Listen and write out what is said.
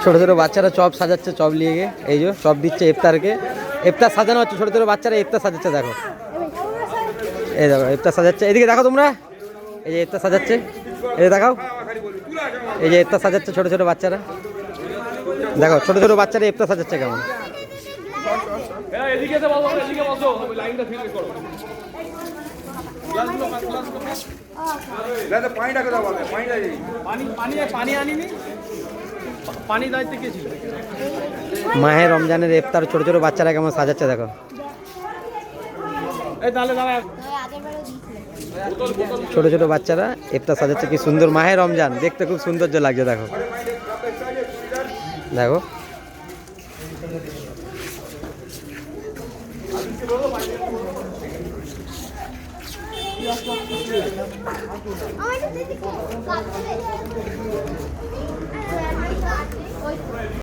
ছোট ছোট বাচ্চারা চপ সাজাচ্ছে, চপ নিয়ে গিয়ে এই যে চপ দিচ্ছে ইফতারকে। ইফতার সাজানো হচ্ছে, ছোট ছোট বাচ্চারা ইফতার সাজাচ্ছে। দেখো এই দেখো ইফতার সাজাচ্ছে, এদিকে দেখো তোমরা, এই যে ইফতার সাজাচ্ছে, এই যে দেখাও, এই যে ইফতার সাজাচ্ছে ছোট ছোট বাচ্চারা। দেখো ছোট ছোট বাচ্চারা ইফতার সাজাচ্ছে কেমন। মাহে রমজানের ইফতার ছোট ছোট বাচ্চারা কেমন সাজাচ্ছে দেখো। ছোট ছোট বাচ্চারা ইফতার সাজাচ্ছে, কি সুন্দর মাহে রমজান, দেখতে খুব সৌন্দর্য লাগছে। দেখো দেখো